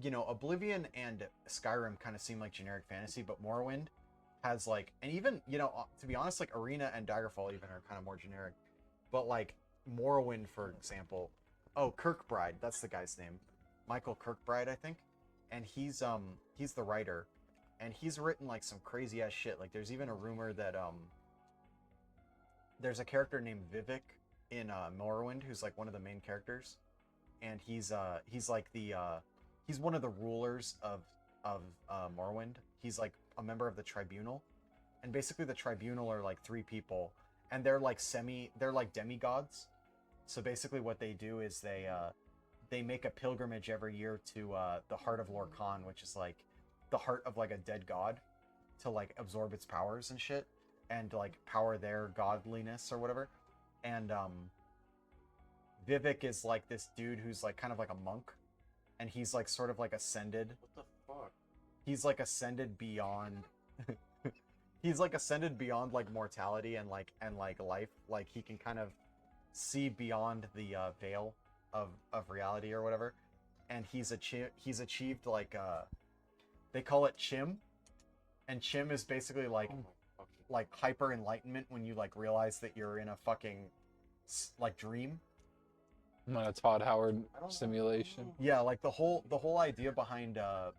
you know, Oblivion and Skyrim kind of seem like generic fantasy, but Morrowind has like, and even, you know, to be honest, like Arena and Daggerfall even are kind of more generic. But like Morrowind, for example, oh, Kirkbride, that's the guy's name, Michael Kirkbride, I think, and he's the writer, and he's written like some crazy ass shit. Like there's even a rumor that there's a character named Vivek in Morrowind who's like one of the main characters, and he's like the he's one of the rulers of Morrowind. He's like a member of the Tribunal, and basically the Tribunal are like three people, and they're like demigods. So basically what they do is they make a pilgrimage every year to the heart of Lorkhan, which is like the heart of like a dead god, to like absorb its powers and shit, and like power their godliness or whatever. And Vivek is like this dude who's like kind of like a monk, and he's like sort of like ascended. What the fuck? He's like ascended beyond he's like ascended beyond like mortality and like life. Like he can kind of see beyond the veil of reality or whatever. And he's achieved like they call it Chim. And Chim is basically like Oh my fucking... like hyper enlightenment when you like realize that you're in a fucking like dream. A Todd Howard I don't simulation. know. Yeah, like the whole idea behind Bullshit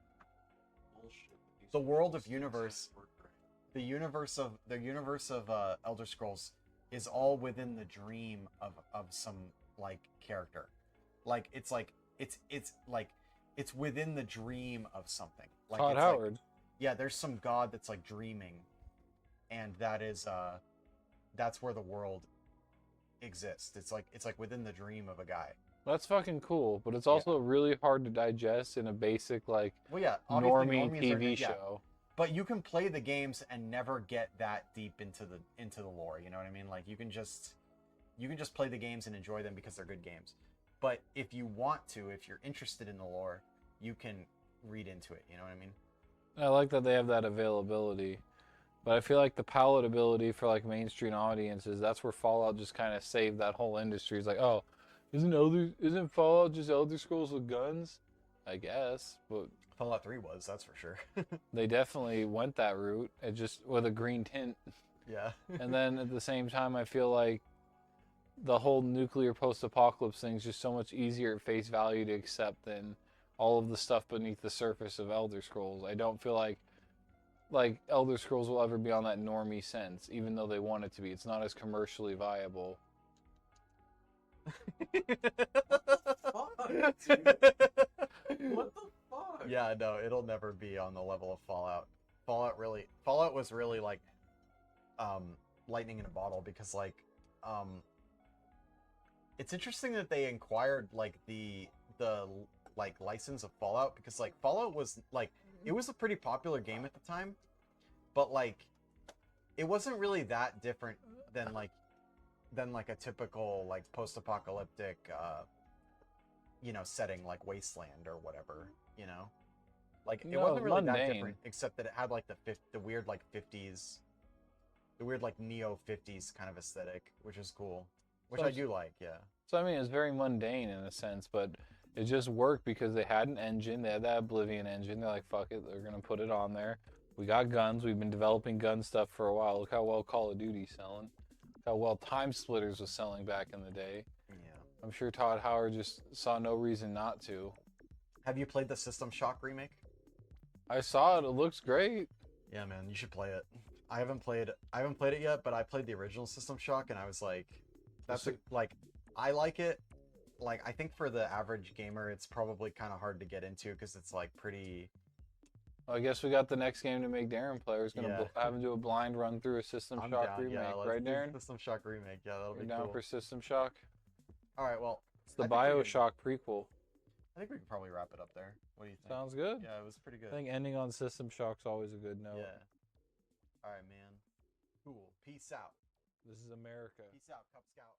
that these the world of things universe, work right. the universe of Elder Scrolls is all within the dream of some like character. Like it's like it's within the dream of something. Like Todd it's Howard. Like, yeah, there's some god that's like dreaming, and that's where the world exists. It's like within the dream of a guy. That's fucking cool, but it's also really hard to digest in a basic like Well, yeah, obviously normie normies are- TV yeah. show. But you can play the games and never get that deep into the lore. You know what I mean? Like you can just play the games and enjoy them because they're good games. But if you want to, if you're interested in the lore, you can read into it. You know what I mean? I like that they have that availability, but I feel like the palatability for like mainstream audiences, that's where Fallout just kind of saved that whole industry. It's like, oh, isn't Fallout just Elder Scrolls with guns? I guess, but Fallout 3 was, that's for sure. they definitely went that route. It just with a green tint. Yeah. And then at the same time, I feel like the whole nuclear post-apocalypse thing is just so much easier at face value to accept than all of the stuff beneath the surface of Elder Scrolls. I don't feel like Elder Scrolls will ever be on that normie sense, even though they want it to be. It's not as commercially viable. Fuck, dude. What the fuck? Yeah, no, it'll never be on the level of Fallout. Fallout was really like lightning in a bottle because like it's interesting that they acquired like the like license of Fallout because like Fallout was like it was a pretty popular game at the time, but like it wasn't really that different than like a typical like post-apocalyptic setting like Wasteland or whatever, like it No, wasn't really that mundane. different except that it had like the weird like 50s, the weird like neo 50s kind of aesthetic, which is cool, which I do like. Yeah. So I mean, it's very mundane in a sense, but it just worked because they had an engine. They had that Oblivion engine. They're like, fuck it, they're gonna put it on there. We got guns. We've been developing gun stuff for a while. Look how well Call of Duty's selling. Look how well Time Splitters was selling back in the day. Yeah. I'm sure Todd Howard just saw no reason not to. Have you played the System Shock remake? I saw it. It looks great. Yeah, man, you should play it. I haven't played it yet, but I played the original System Shock and I was like, I like it. Like, I think for the average gamer, it's probably kind of hard to get into because it's like pretty. Well, I guess we got the next game to make Daron play. We're gonna have him do a blind run through a System I'm Shock down. remake, Yeah, let's right, do Daron? System Shock remake. Yeah, that'll You're be down cool. for System Shock? All right, well, It's the I think we can- BioShock prequel. I think we can probably wrap it up there. What do you think? Sounds good. Yeah, it was pretty good. I think ending on System Shock's always a good note. Yeah. All right, man. Cool. Peace out. This is America. Peace out, Cub Scout.